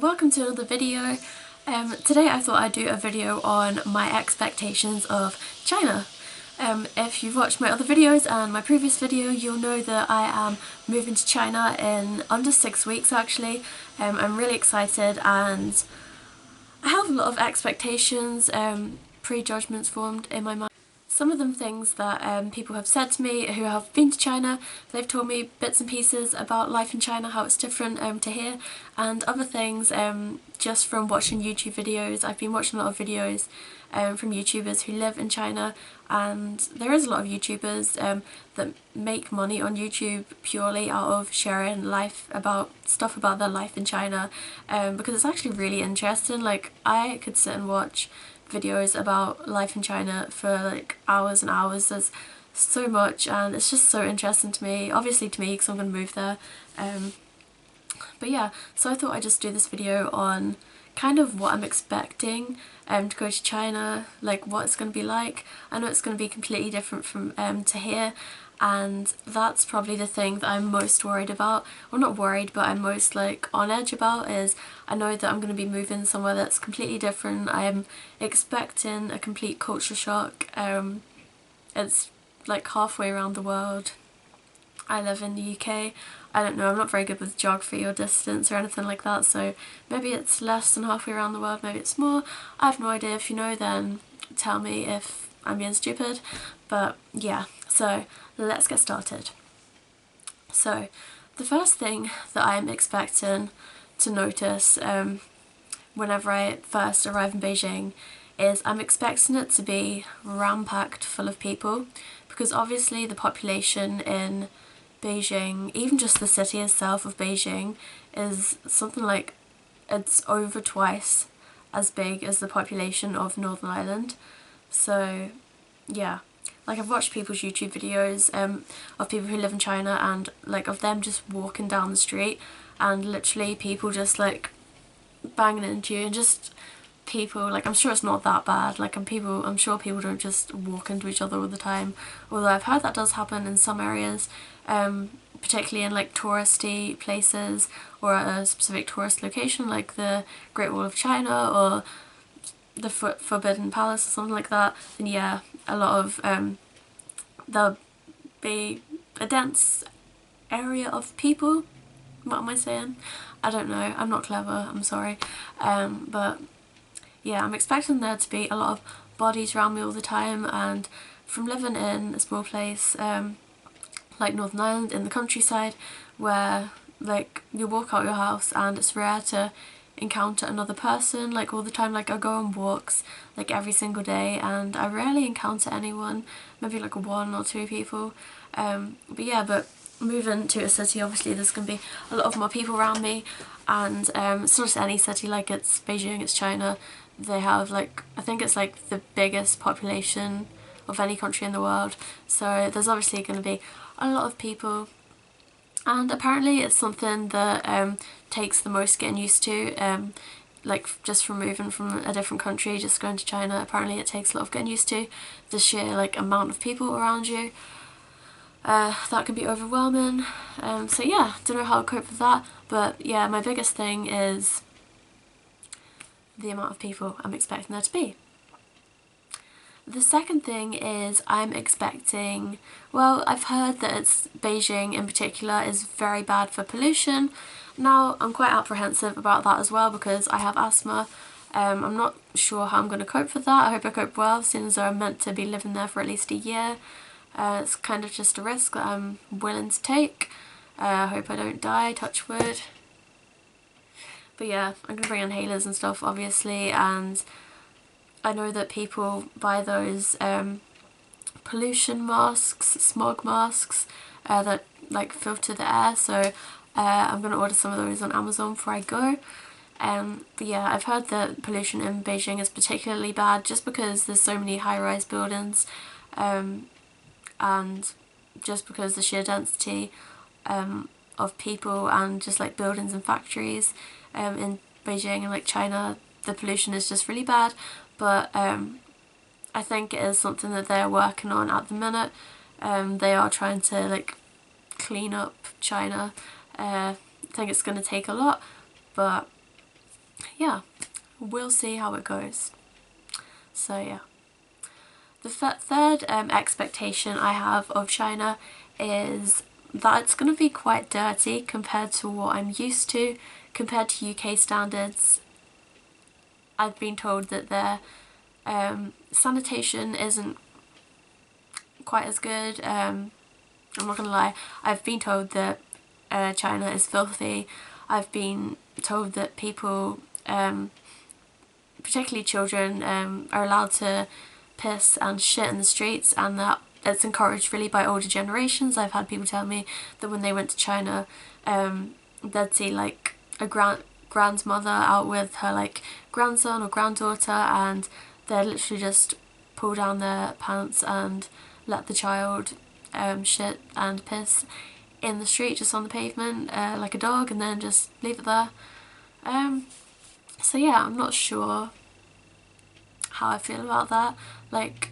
welcome to another video. Today I thought I'd do a video on my expectations of China. If you've watched my other videos and my previous video, you'll know that I am moving to China in under 6 weeks actually. I'm really excited and I have a lot of expectations, pre-judgments formed in my mind. Some of them things that people have said to me who have been to China. They've told me bits and pieces about life in China, how it's different to here, and other things just from watching YouTube videos. I've been watching a lot of videos from YouTubers who live in China, and there is a lot of YouTubers that make money on YouTube purely out of sharing stuff about their life in China, because it's actually really interesting. Like, I could sit and watch videos about life in China for like hours and hours. There's so much and it's just so interesting to me, obviously to me because I'm going to move there. But yeah, so I thought I'd just do this video on kind of what I'm expecting to go to China, like what it's going to be like. I know it's going to be completely different from to here, and that's probably the thing that I'm most worried about. Well, not worried, but I'm most like on edge about is I know that I'm going to be moving somewhere that's completely different. I'm expecting a complete culture shock. It's like halfway around the world. I live in the UK. I don't know, I'm not very good with geography or distance or anything like that, so maybe it's less than halfway around the world, maybe it's more. I have no idea. If you know, then tell me if I'm being stupid. But yeah, so let's get started. So the first thing that I'm expecting to notice whenever I first arrive in Beijing is I'm expecting it to be ram-packed full of people, because obviously the population in Beijing, even just the city itself of Beijing, is something like, it's over twice as big as the population of Northern Ireland. So yeah, like I've watched people's YouTube videos of people who live in China, and like of them just walking down the street and literally people just like banging into you, and just people, like, I'm sure it's not that bad, like I'm sure people don't just walk into each other all the time, although I've heard that does happen in some areas, particularly in like touristy places or at a specific tourist location like the Great Wall of China or the Forbidden Palace or something like that. Then yeah, a lot of there'll be a dense area of people. What am I saying? I don't know, I'm not clever, I'm sorry. But yeah, I'm expecting there to be a lot of bodies around me all the time, and from living in a small place like Northern Ireland in the countryside, where like you walk out your house and it's rare to encounter another person like all the time. Like I go on walks like every single day and I rarely encounter anyone, maybe like 1 or 2 people. But yeah, but moving to a city, obviously there's going to be a lot of more people around me, and it's not just any city, like it's Beijing, it's China. They have like, I think it's like the biggest population of any country in the world, so there's obviously going to be a lot of people, and apparently it's something that takes the most getting used to, like just from moving from a different country, just going to China. Apparently it takes a lot of getting used to the sheer like amount of people around you. That can be overwhelming, so yeah, don't know how I'll cope with that, but yeah, my biggest thing is the amount of people I'm expecting there to be. The second thing is I'm expecting, well, I've heard that Beijing in particular is very bad for pollution. Now I'm quite apprehensive about that as well because I have asthma. I'm not sure how I'm going to cope with that. I hope I cope well, since I'm meant to be living there for at least a year. It's kind of just a risk that I'm willing to take. I hope I don't die, touch wood. But yeah, I'm going to bring inhalers and stuff obviously, and I know that people buy those pollution masks, smog masks, that like filter the air, so I'm going to order some of those on Amazon before I go. But yeah, I've heard that pollution in Beijing is particularly bad just because there's so many high-rise buildings, and just because the sheer density of people and just like buildings and factories in Beijing and like China, the pollution is just really bad. But I think it is something that they're working on at the minute. They are trying to like clean up China. I think it's going to take a lot, but yeah, we'll see how it goes. So yeah. The third expectation I have of China is that it's going to be quite dirty compared to what I'm used to, compared to UK standards. I've been told that their sanitation isn't quite as good. I'm not going to lie, I've been told that China is filthy. I've been told that people, particularly children, are allowed to piss and shit in the streets, and that it's encouraged really by older generations. I've had people tell me that when they went to China, they'd see like a grandmother out with her like grandson or granddaughter, and they'd literally just pull down their pants and let the child shit and piss in the street, just on the pavement, like a dog, and then just leave it there. So yeah, I'm not sure how I feel about that. Like,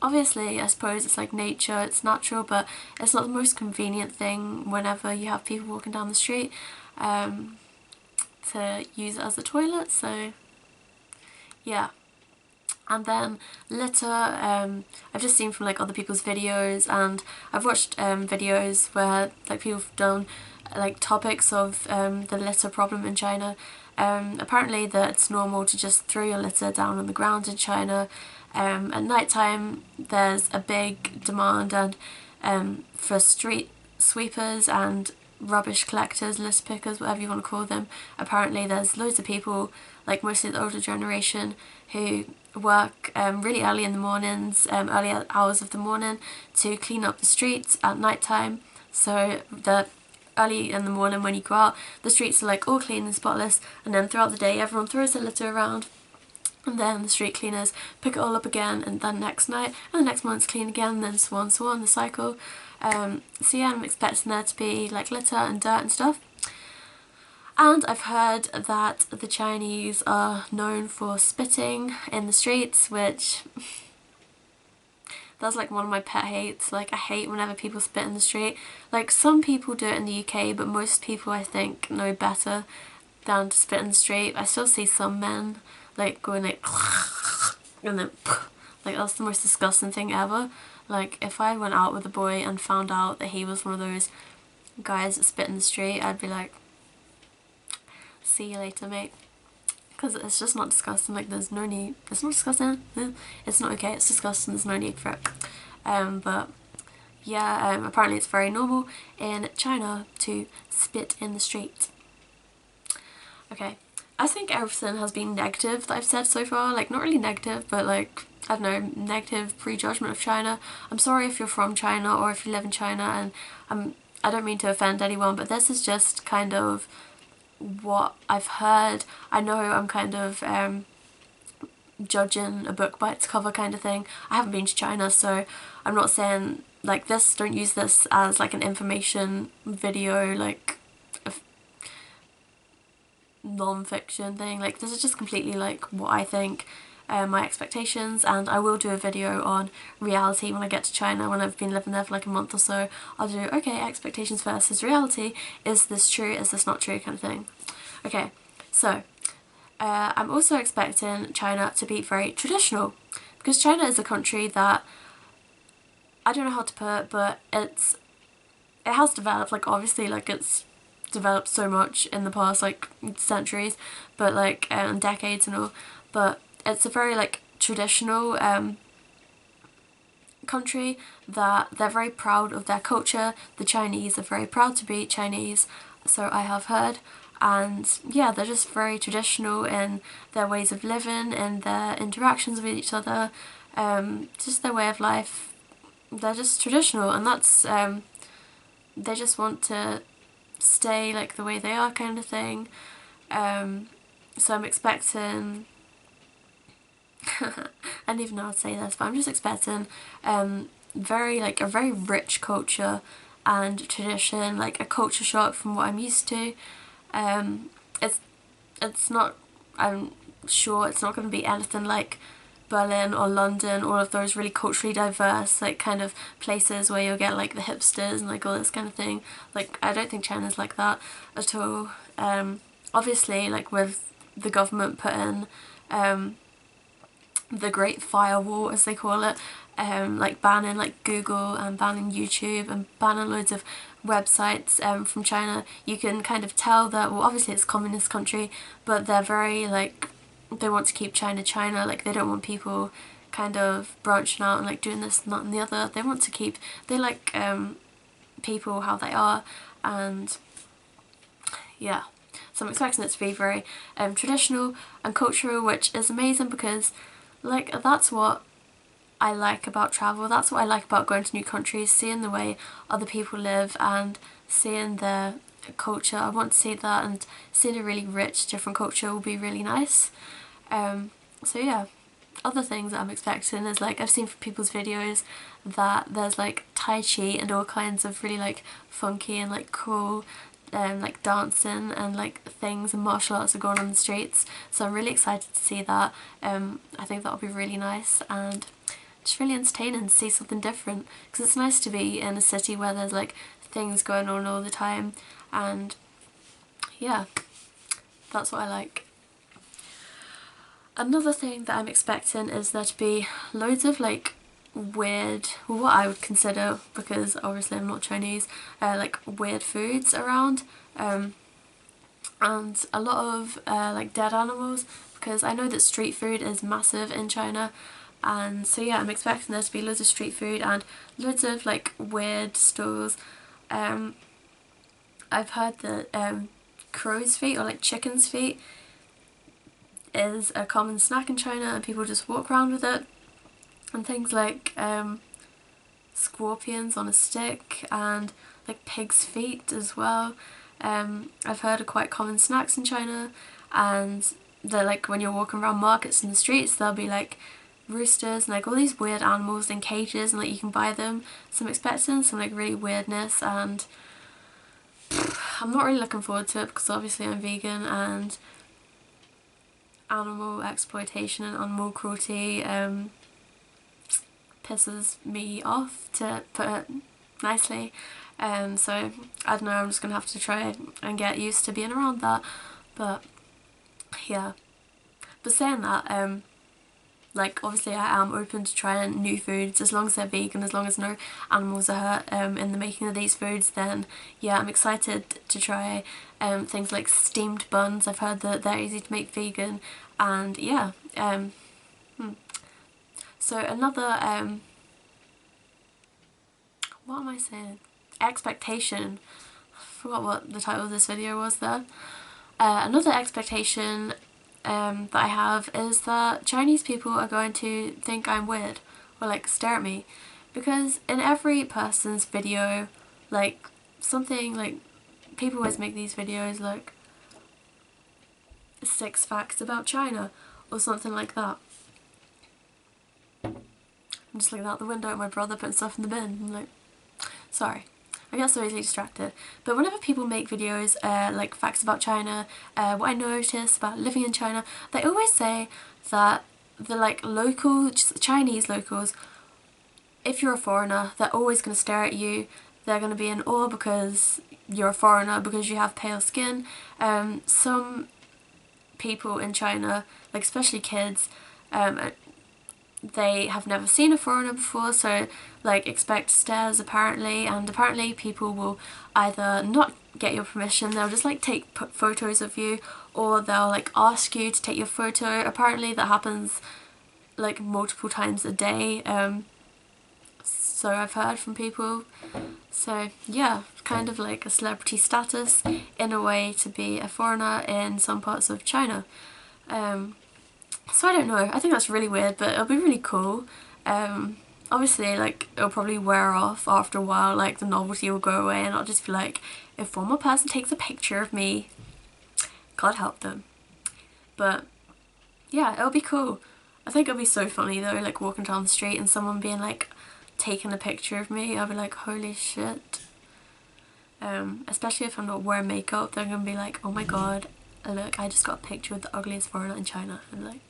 obviously, I suppose it's like nature, it's natural, but it's not the most convenient thing whenever you have people walking down the street to use it as a toilet, so yeah. And then litter, I've just seen from like other people's videos, and I've watched videos where like people have done like topics of the litter problem in China. Apparently that it's normal to just throw your litter down on the ground in China. At night time there's a big demand and for street sweepers and rubbish collectors, list pickers, whatever you want to call them. Apparently there's loads of people, like mostly the older generation, who work really early in the mornings, early hours of the morning, to clean up the streets at night time. So the early in the morning when you go out, the streets are like all clean and spotless, and then throughout the day everyone throws their litter around, and then the street cleaners pick it all up again, and then next night and the next morning's clean again, and then so on, the cycle. So yeah, I'm expecting there to be like litter and dirt and stuff. And I've heard that the Chinese are known for spitting in the streets, which that's like one of my pet hates. Like, I hate whenever people spit in the street. Like, some people do it in the UK, but most people I think know better than to spit in the street. I still see some men like going like and then like, that's the most disgusting thing ever. Like, if I went out with a boy and found out that he was one of those guys that spit in the street, I'd be like, see you later, mate. Because it's just not disgusting. Like, there's no need. It's not disgusting. It's not okay. It's disgusting. There's no need for it. But yeah, apparently it's very normal in China to spit in the street. Okay, I think everything has been negative that I've said so far. Like, not really negative, but like, I don't know, negative prejudgment of China. I'm sorry if you're from China or if you live in China, and I don't mean to offend anyone, but this is just kind of what I've heard. I know I'm kind of judging a book by its cover kind of thing. I haven't been to China, so I'm not saying like this, don't use this as like an information video, like a non-fiction thing. Like, this is just completely like what I think, my expectations, and I will do a video on reality when I get to China, when I've been living there for like a month or so. I'll do, okay, expectations versus reality, is this true, is this not true, kind of thing. Okay, so I'm also expecting China to be very traditional, because China is a country that, I don't know how to put it, but it has developed, like obviously like it's developed so much in the past like centuries, but like decades and all, but it's a very like traditional country, that they're very proud of their culture. The Chinese are very proud to be Chinese, so I have heard, and yeah, they're just very traditional in their ways of living, in their interactions with each other, just their way of life. They're just traditional, and that's they just want to stay like the way they are, kind of thing. So I'm expecting I don't even know how to say this, but I'm just expecting very like a very rich culture and tradition, like a culture shock from what I'm used to. It's not, I'm sure it's not going to be anything like Berlin or London, all of those really culturally diverse like kind of places where you'll get like the hipsters and like all this kind of thing. Like, I don't think China's like that at all. Obviously, like with the government put in the Great Firewall, as they call it, like banning like Google and banning YouTube and banning loads of websites from China, you can kind of tell that, well, obviously it's a communist country, but they're very like, they want to keep China China, like they don't want people kind of branching out and like doing this and that and the other. They want to keep, they like people how they are, and yeah. So I'm expecting it to be very traditional and cultural, which is amazing because like that's what I like about travel, that's what I like about going to new countries, seeing the way other people live and seeing their culture. I want to see that, and seeing a really rich different culture will be really nice. So yeah, other things that I'm expecting is like, I've seen from people's videos that there's like Tai Chi and all kinds of really like funky and like cool like dancing and like things and martial arts are going on in the streets, so I'm really excited to see that. I think that'll be really nice and just really entertaining to see something different, because it's nice to be in a city where there's like things going on all the time, and yeah, that's what I like. Another thing that I'm expecting is there to be loads of like weird, well, what I would consider, because obviously I'm not Chinese, like weird foods around, and a lot of like dead animals, because I know that street food is massive in China, and so yeah, I'm expecting there to be loads of street food and loads of like weird stalls. I've heard that crow's feet or like chicken's feet is a common snack in China and people just walk around with it, and things like scorpions on a stick and like pig's feet as well. I've heard are quite common snacks in China, and they're like, when you're walking around markets in the streets, there'll be like roosters and like all these weird animals in cages, and like you can buy them. So I'm expecting some like really weirdness, and I'm not really looking forward to it because obviously I'm vegan, and animal exploitation and animal cruelty pisses me off, to put it nicely. So I don't know, I'm just gonna have to try and get used to being around that. But yeah, but saying that, like obviously I am open to trying new foods as long as they're vegan, as long as no animals are hurt in the making of these foods. Then yeah, I'm excited to try things like steamed buns. I've heard that they're easy to make vegan, and yeah. So another what am I saying? Expectation. I forgot what the title of this video was there. Another expectation that I have is that Chinese people are going to think I'm weird or like stare at me, because in every person's video, like something like, people always make these videos like 6 facts about China or something like that. I'm just looking out the window at my brother putting stuff in the bin. I'm like, sorry. I get so easily distracted. But whenever people make videos like facts about China, what I noticed about living in China, they always say that the like local Chinese locals, if you're a foreigner, they're always going to stare at you. They're going to be in awe because you're a foreigner, because you have pale skin. Some people in China, like especially kids, they have never seen a foreigner before, so like expect stares apparently, and apparently people will either not get your permission, they'll just like take photos of you, or they'll like ask you to take your photo. Apparently that happens like multiple times a day, so I've heard from people. So yeah, kind of like a celebrity status in a way to be a foreigner in some parts of China. So I don't know, I think that's really weird, but it'll be really cool. Obviously like it'll probably wear off after a while, like the novelty will go away, and I'll just be like, if one more person takes a picture of me, God help them. But yeah, it'll be cool. I think it'll be so funny though, like walking down the street and someone being like taking a picture of me. I'll be like, holy shit. Especially if I'm not wearing makeup, they're gonna be like, oh my god, look, I just got a picture with the ugliest foreigner in China. And like,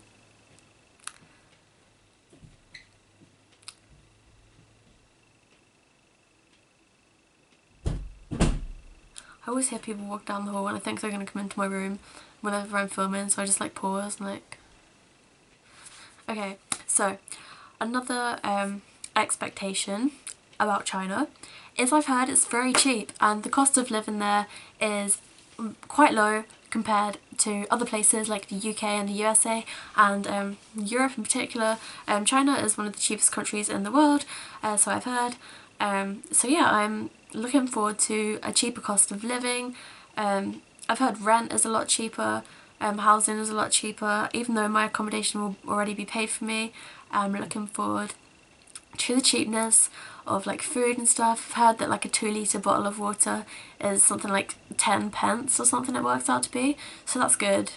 I always hear people walk down the hall and I think they're going to come into my room whenever I'm filming, so I just like pause and like... Okay, so another expectation about China is I've heard it's very cheap and the cost of living there is quite low compared to other places like the UK and the USA and Europe in particular. China is one of the cheapest countries in the world, so I've heard. So yeah, I'm looking forward to a cheaper cost of living. I've heard rent is a lot cheaper, housing is a lot cheaper, even though my accommodation will already be paid for me. I'm looking forward to the cheapness of like food and stuff. I've heard that like a 2 litre bottle of water is something like 10 pence or something it works out to be, so that's good.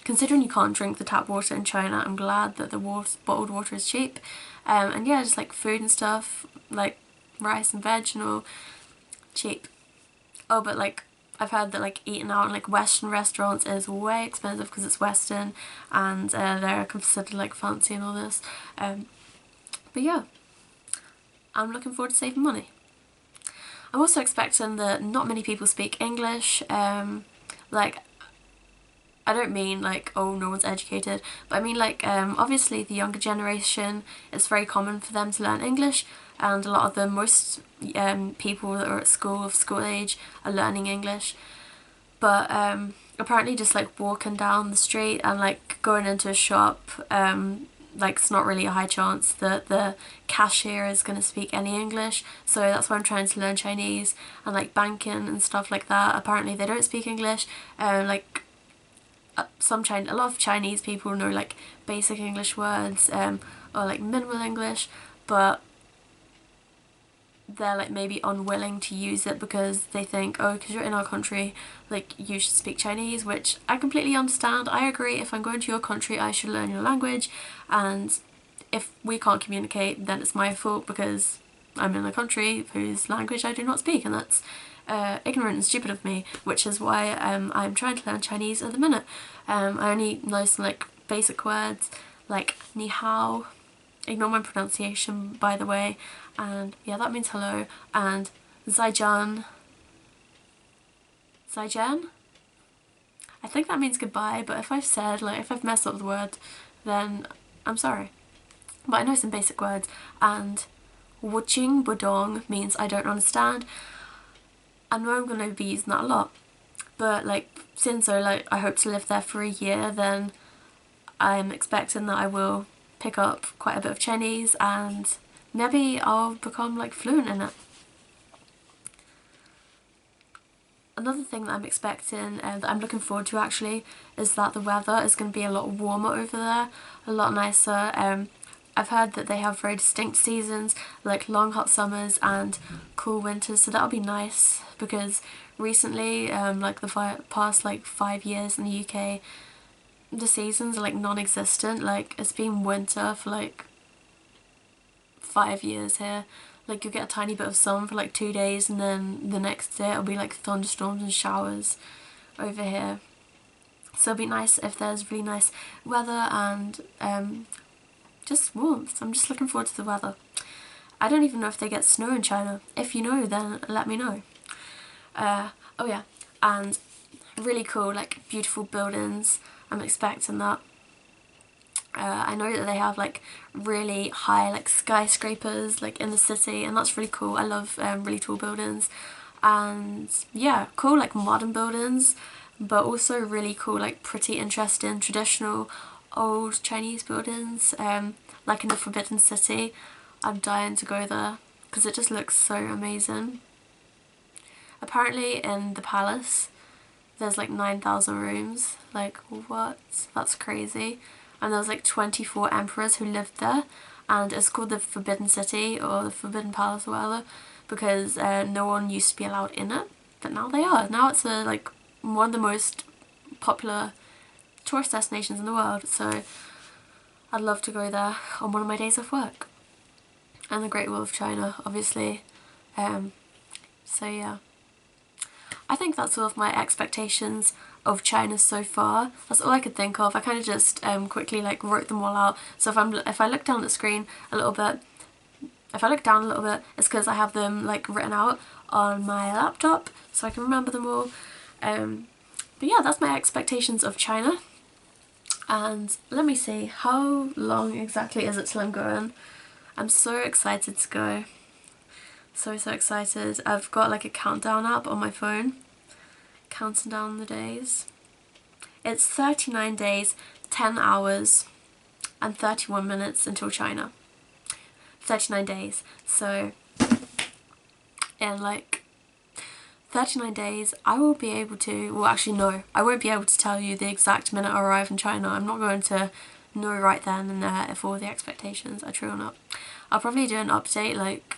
Considering you can't drink the tap water in China, I'm glad that the bottled water is cheap. And yeah, just like food and stuff, like rice and veg and all, cheap. Oh, but like I've heard that like eating out in like Western restaurants is way expensive because it's Western and they're considered like fancy and all this. But yeah, I'm looking forward to saving money. I'm also expecting that not many people speak English. Like, I don't mean like, oh, no one's educated, but I mean like, obviously the younger generation, it's very common for them to learn English, and a lot of them, most people that are at school, of school age, are learning English. But apparently just like walking down the street and like going into a shop, like it's not really a high chance that the cashier is going to speak any English, so that's why I'm trying to learn Chinese. And like banking and stuff like that, apparently they don't speak English. Like a lot of Chinese people know like basic English words or like minimal English, but they're like maybe unwilling to use it because they think, oh, because you're in our country, like you should speak Chinese, which I completely understand. I agree, if I'm going to your country I should learn your language, and if we can't communicate then it's my fault because I'm in a country whose language I do not speak, and that's ignorant and stupid of me, which is why I'm trying to learn Chinese at the minute. I only know some like basic words like ni hao, ignore my pronunciation by the way, and yeah, that means hello, and zaijian. Zaijian? I think that means goodbye, but if I've messed up the word, then I'm sorry. But I know some basic words, and wuching budong means I don't understand. I know I'm going to be using that a lot, but like since like I hope to live there for a year, then I'm expecting that I will pick up quite a bit of Chinese and maybe I'll become like fluent in it. Another thing that I'm expecting and that I'm looking forward to actually is that the weather is going to be a lot warmer over there, a lot nicer. I've heard that they have very distinct seasons, like long hot summers and cool winters, so that'll be nice because recently, like the past like 5 years in the UK, the seasons are like non-existent. Like it's been winter for like 5 years here. Like you'll get a tiny bit of sun for like 2 days and then the next day it'll be like thunderstorms and showers over here. So it'll be nice if there's really nice weather and just warmth. I'm just looking forward to the weather. I don't even know if they get snow in China. If you know, then let me know. Oh yeah, and really cool, like beautiful buildings. I'm expecting that. I know that they have like really high like skyscrapers like in the city, and that's really cool. I love really tall buildings, and yeah, cool like modern buildings, but also really cool like pretty interesting traditional old Chinese buildings, like in the Forbidden City. I'm dying to go there because it just looks so amazing. Apparently in the palace there's like 9,000 rooms. Like what? That's crazy. And there was like 24 emperors who lived there, and it's called the Forbidden City or the Forbidden Palace or whatever because no one used to be allowed in it, but now they are. Now it's like one of the most popular tourist destinations in the world, so I'd love to go there on one of my days off work. And the Great Wall of China, obviously. So yeah. I think that's all of my expectations of China so far. That's all I could think of. I kind of just quickly like wrote them all out. So if I look down at the screen a little bit, If I look down a little bit, it's because I have them like written out on my laptop so I can remember them all. But yeah, that's my expectations of China. And let me see, how long exactly is it till I'm going? I'm so excited to go. So excited. I've got like a countdown app on my phone, counting down the days. It's 39 days, 10 hours and 31 minutes until China. 39 days. So in like 39 days I will be able to, well actually no, I won't be able to tell you the exact minute I arrive in China. I'm not going to know right then and there if all the expectations are true or not. I'll probably do an update like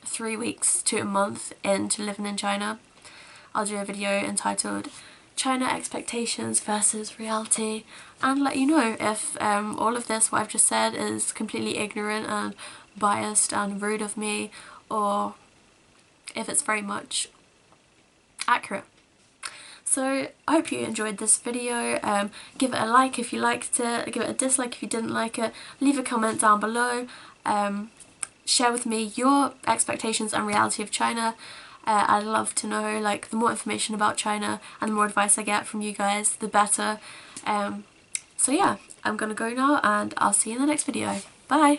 3 weeks to a month into living in China. I'll do a video entitled China Expectations versus Reality and let you know if all of this, what I've just said, is completely ignorant and biased and rude of me, or if it's very much accurate. So I hope you enjoyed this video. Give it a like if you liked it, give it a dislike if you didn't like it, leave a comment down below, share with me your expectations and reality of China. I'd love to know, like, the more information about China and the more advice I get from you guys, the better. So yeah, I'm gonna go now and I'll see you in the next video. Bye!